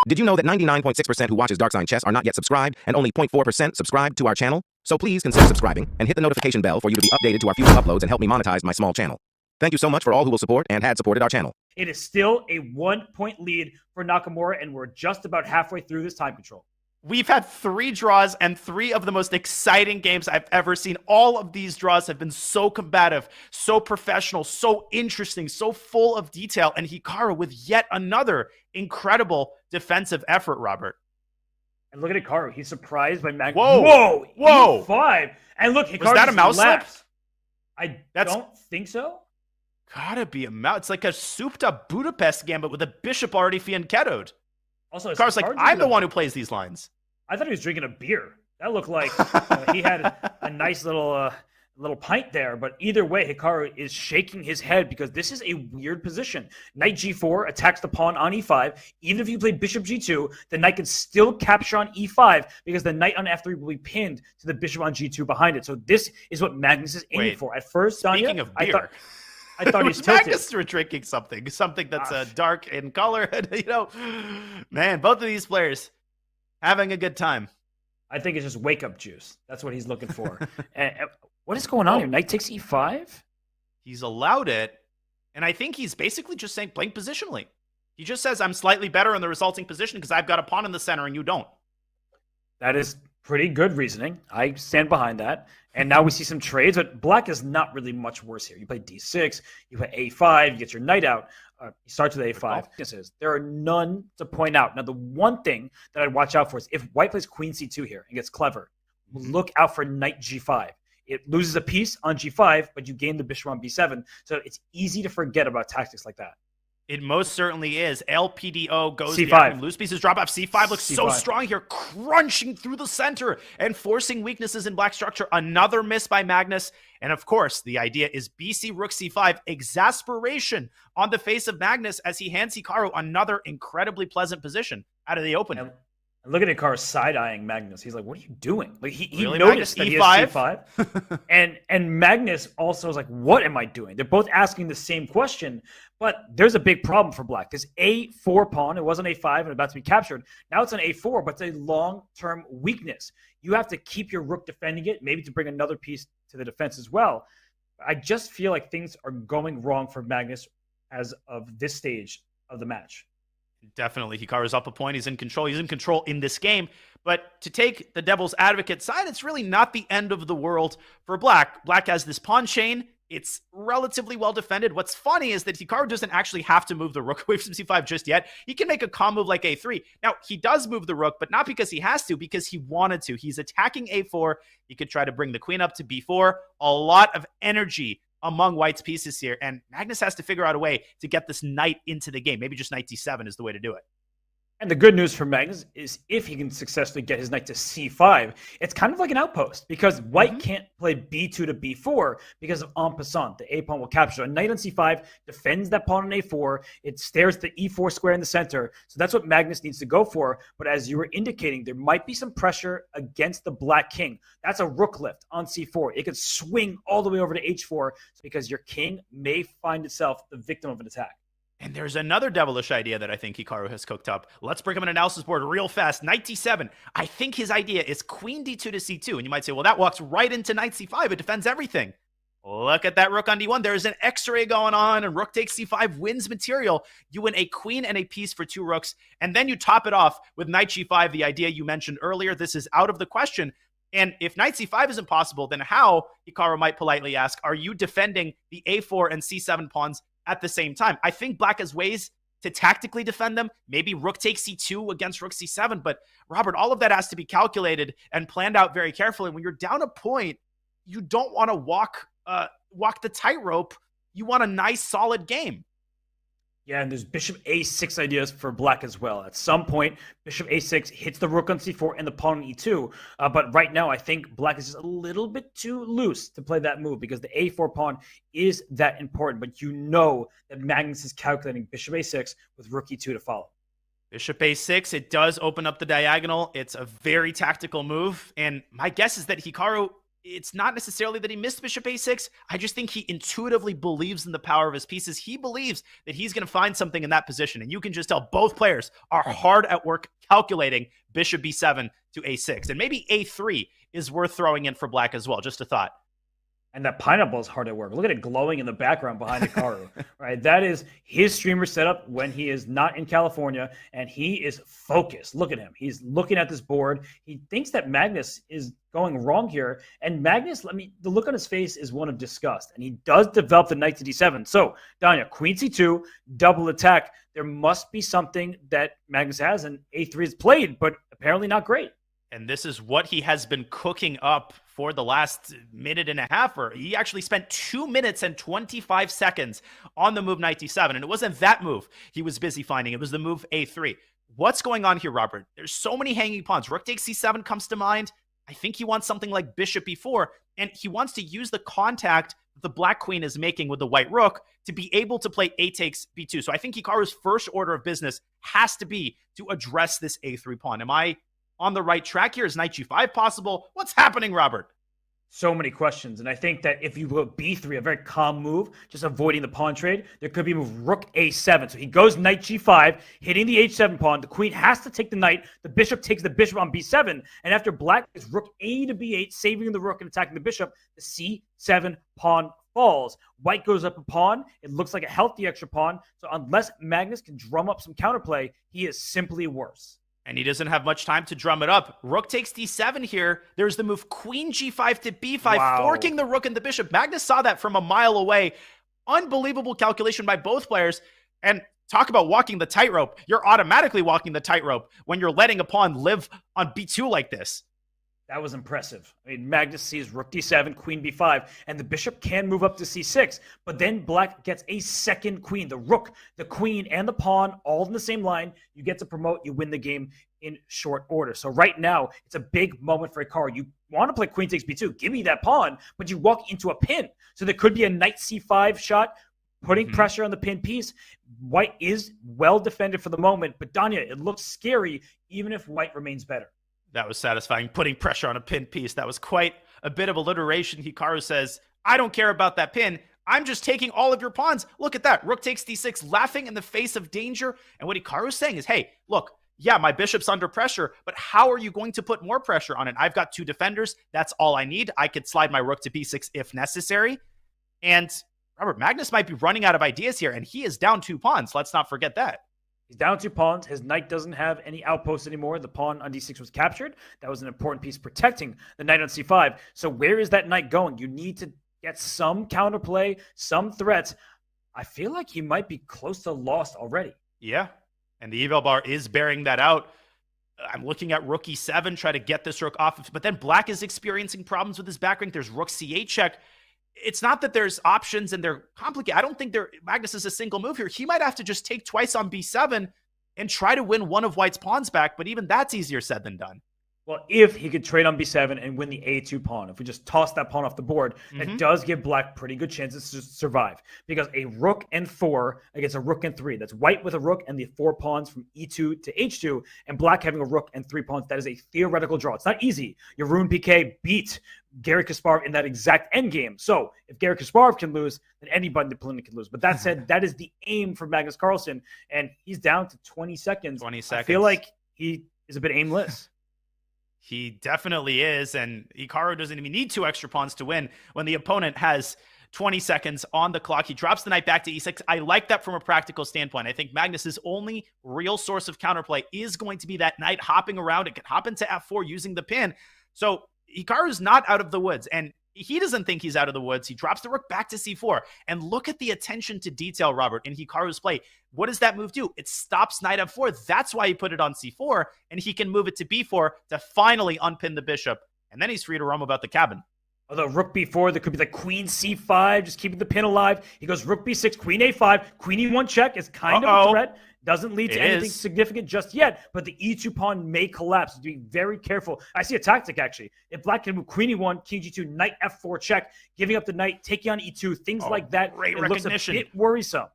Did you know that 99.6% who watches Dark Sign Chess are not yet subscribed and only 0.4% subscribe to our channel? So please consider subscribing and hit the notification bell for you to be updated to our future uploads and help me monetize my small channel. Thank you so much for all who will support and had supported our channel. It is still a 1-point lead for Nakamura, and we're just about halfway through this time control. We've had 3 draws and 3 of the most exciting games I've ever seen. All of these draws have been so combative, so professional, so interesting, so full of detail. And Hikaru with yet another incredible defensive effort, Robert. And look at Hikaru. He's surprised by Magnus. Whoa! Whoa! E5. And look, Hikaru was that a mouse slip? I don't think so. Gotta be a mouse. It's like a souped-up Budapest gambit with a bishop already fianchettoed. Also, Hikaru's like, I'm the one who plays these lines. I thought he was drinking a beer. That looked like he had a nice little pint there. But either way, Hikaru is shaking his head because this is a weird position. Knight g4 attacks the pawn on e5. Even if you play bishop g2, the knight can still capture on e5 because the knight on f3 will be pinned to the bishop on g2 behind it. So this is what Magnus is aiming for. At first, speaking of beer, I thought he was tilted. Magnus were drinking something that's dark in color. Man, both of these players having a good time. I think it's just wake-up juice. That's what he's looking for. And what is going on here? Knight takes e5? He's allowed it, and I think he's basically just saying playing positionally. He just says, I'm slightly better in the resulting position because I've got a pawn in the center and you don't. That is pretty good reasoning. I stand behind that. And now we see some trades, but black is not really much worse here. You play d6, you play a5, you get your knight out. You start with a5. There are none to point out. Now, the one thing that I'd watch out for is if white plays queen c2 here and gets clever, look out for knight g5. It loses a piece on g5, but you gain the bishop on b7. So it's easy to forget about tactics like that. It most certainly is. LPDO goes c5. Loose pieces drop off. C5 looks C5. so strong here, crunching through the center and forcing weaknesses in black structure. Another miss by Magnus. And of course, the idea is BC Rook C5, exasperation on the face of Magnus as he hands Hikaru another incredibly pleasant position out of the opening. And look at Hikaru side-eyeing Magnus. He's like, what are you doing? Like he Really, noticed that Magnus? he has C5. and Magnus also is like, what am I doing? They're both asking the same question, but there's a big problem for black. This A4 pawn, it wasn't A5 and about to be captured. Now it's an A4, but it's a long-term weakness. You have to keep your rook defending it, maybe to bring another piece to the defense as well. I just feel like things are going wrong for Magnus as of this stage of the match. Definitely. Hikaru's up a point. He's in control. He's in control in this game. But to take the devil's advocate side, it's really not the end of the world for black. Black has this pawn chain. It's relatively well defended. What's funny is that Hikaru doesn't actually have to move the rook away from c5 just yet. He can make a calm move like a3. Now, he does move the rook, but not because he has to, because he wanted to. He's attacking a4. He could try to bring the queen up to b4. A lot of energy among white's pieces here, and Magnus has to figure out a way to get this knight into the game. Maybe just knight d7 is the way to do it. And the good news for Magnus is if he can successfully get his knight to c5, it's kind of like an outpost because white can't play b2 to b4 because of en passant. The a pawn will capture. A knight on c5 defends that pawn on a4. It stares the e4 square in the center. So that's what Magnus needs to go for. But as you were indicating, there might be some pressure against the black king. That's a rook lift on c4. It could swing all the way over to h4 because your king may find itself the victim of an attack. And there's another devilish idea that I think Hikaru has cooked up. Let's bring him an analysis board real fast. Knight d7. I think his idea is queen d2 to c2. And you might say, well, that walks right into knight c5. It defends everything. Look at that rook on d1. There's an x-ray going on, and rook takes c5 wins material. You win a queen and a piece for 2 rooks. And then you top it off with knight g5, the idea you mentioned earlier. This is out of the question. And if knight c5 isn't possible, then how, Hikaru might politely ask, are you defending the a4 and c7 pawns at the same time? I think black has ways to tactically defend them. Maybe rook takes c2 against rook c7. But Robert, all of that has to be calculated and planned out very carefully. When you're down a point, you don't want to walk the tightrope. You want a nice, solid game. Yeah, and there's bishop a6 ideas for black as well. At some point, bishop a6 hits the rook on c4 and the pawn on e2. But right now, I think black is just a little bit too loose to play that move because the a4 pawn is that important. But you know that Magnus is calculating bishop a6 with rook e2 to follow. Bishop a6, it does open up the diagonal. It's a very tactical move. And my guess is that Hikaru it's not necessarily that he missed bishop a6. I just think he intuitively believes in the power of his pieces. He believes that he's going to find something in that position. And you can just tell both players are hard at work calculating bishop b7 to a6. And maybe a3 is worth throwing in for black as well. Just a thought. And that pineapple is hard at work. Look at it glowing in the background behind Hikaru, right? That is his streamer setup when he is not in California, and he is focused. Look at him. He's looking at this board. He thinks that Magnus is going wrong here. And Magnus, the look on his face is one of disgust. And he does develop the knight to d7. So, Danya, queen c2, double attack. There must be something that Magnus has, and a3 is played, but apparently not great. And this is what he has been cooking up for the last minute and a half. Or he actually spent 2 minutes and 25 seconds on the move knight d7. And it wasn't that move he was busy finding. It was the move a3. What's going on here, Robert? There's so many hanging pawns. Rook takes c7 comes to mind. I think he wants something like bishop e4. And he wants to use the contact the black queen is making with the white rook to be able to play a takes b2. So I think Hikaru's first order of business has to be to address this a3 pawn. Am I on the right track here? Is knight g5 possible? What's happening, Robert? So many questions. And I think that if you go b3, a very calm move, just avoiding the pawn trade, there could be a move rook a7. So he goes knight g5, hitting the h7 pawn. The queen has to take the knight. The bishop takes the bishop on b7. And after black is rook a to b8, saving the rook and attacking the bishop, the c7 pawn falls. White goes up a pawn. It looks like a healthy extra pawn. So unless Magnus can drum up some counterplay, he is simply worse. And he doesn't have much time to drum it up. Rook takes d7 here. There's the move queen g5 to b5, forking the rook and the bishop. Magnus saw that from a mile away. Unbelievable calculation by both players. And talk about walking the tightrope. You're automatically walking the tightrope when you're letting a pawn live on b2 like this. That was impressive. I mean, Magnus sees rook d7, queen b5, and the bishop can move up to c6. But then black gets a second queen. The rook, the queen, and the pawn all in the same line. You get to promote. You win the game in short order. So right now, it's a big moment for Hikaru. You want to play queen takes b2. Give me that pawn, but you walk into a pin. So there could be a knight c5 shot, putting pressure on the pin piece. White is well defended for the moment, but Danya, it looks scary even if white remains better. That was satisfying, putting pressure on a pin piece. That was quite a bit of alliteration. Hikaru says, I don't care about that pin. I'm just taking all of your pawns. Look at that. Rook takes d6, laughing in the face of danger. And what Hikaru's saying is, hey, look, yeah, my bishop's under pressure, but how are you going to put more pressure on it? I've got two defenders. That's all I need. I could slide my rook to b6 if necessary. And Robert, Magnus might be running out of ideas here, and he is down 2 pawns. Let's not forget that. He's down 2 pawns. His knight doesn't have any outposts anymore. The pawn on d6 was captured. That was an important piece protecting the knight on c5. So where is that knight going? You need to get some counterplay, some threats. I feel like he might be close to lost already. Yeah, and the eval bar is bearing that out. I'm looking at rook e7, try to get this rook off. But then black is experiencing problems with his back rank. There's rook c8 check. It's not that there's options and they're complicated. I don't think Magnus is a single move here. He might have to just take twice on b7 and try to win one of white's pawns back, but even that's easier said than done. Well, if he could trade on b7 and win the a2 pawn, if we just toss that pawn off the board, that does give black pretty good chances to survive. Because a rook and 4 against a rook and 3, that's white with a rook and the 4 pawns from e2 to h2, and black having a rook and 3 pawns, that is a theoretical draw. It's not easy. Jeroen Piquet beat Garry Kasparov in that exact endgame. So if Garry Kasparov can lose, then anybody in the opponent can lose. But that said, that is the aim for Magnus Carlsen, and he's down to 20 seconds. 20 seconds. I feel like he is a bit aimless. He definitely is, and Hikaru doesn't even need 2 extra pawns to win when the opponent has 20 seconds on the clock. He drops the knight back to e6. I like that from a practical standpoint. I think Magnus's only real source of counterplay is going to be that knight hopping around. It can hop into f4 using the pin. So Hikaru's not out of the woods, and he doesn't think he's out of the woods. He drops the rook back to c4. And look at the attention to detail, Robert, in Hikaru's play. What does that move do? It stops knight f4. That's why he put it on c4, and he can move it to b4 to finally unpin the bishop. And then he's free to roam about the cabin. Although rook b4, there could be like queen c5, just keeping the pin alive. He goes rook b6, queen a5, queen e1 check is kind of a threat. Doesn't lead to anything significant just yet, but the e2 pawn may collapse. Be very careful. I see a tactic, actually. If black can move queen e1, king g2, knight f4 check, giving up the knight, taking on e2, things like that, great it recognition. looks a bit worrisome.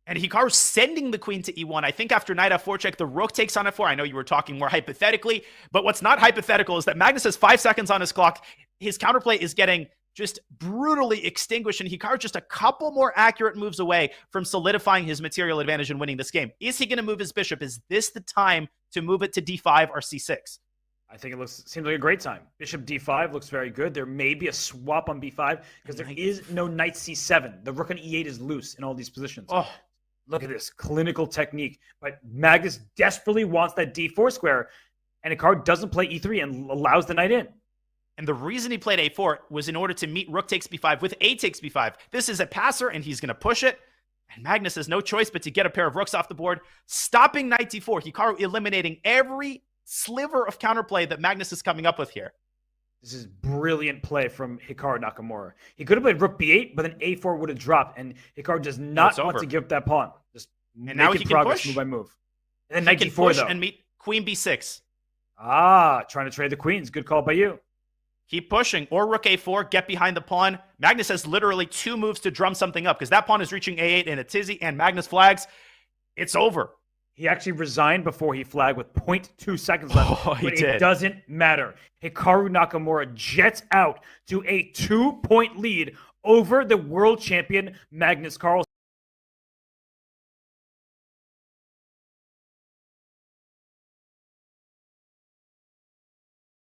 And Hikaru's sending the queen to e1. I think after knight f4 check, the rook takes on f4. I know you were talking more hypothetically, but what's not hypothetical is that Magnus has 5 seconds on his clock. His counterplay is getting just brutally extinguished, and Hikaru just a couple more accurate moves away from solidifying his material advantage and winning this game. Is he going to move his bishop? Is this the time to move it to d5 or c6? I think it seems like a great time. Bishop d5 looks very good. There may be a swap on b5 because there is no knight c7. The rook on e8 is loose in all these positions. Oh, look at this clinical technique. But Magnus desperately wants that d4 square, and Hikaru doesn't play e3 and allows the knight in. And the reason he played a4 was in order to meet rook takes b5 with a takes b5. This is a passer, and he's going to push it. And Magnus has no choice but to get a pair of rooks off the board, stopping knight d4. Hikaru eliminating every sliver of counterplay that Magnus is coming up with here. This is brilliant play from Hikaru Nakamura. He could have played rook b8, but then a4 would have dropped, and Hikaru does not want to give up that pawn. Just and now he can push move by move. And then knight he can d4 push though. And meet queen b6. Trying to trade the queens. Good call by you. Keep pushing, or rook a4, get behind the pawn. Magnus has literally 2 moves to drum something up because that pawn is reaching a8 in a tizzy, and Magnus flags. It's over. He actually resigned before he flagged with 0.2 seconds left. Oh, he but did. It doesn't matter. Hikaru Nakamura jets out to a 2-point lead over the world champion Magnus Carlsen.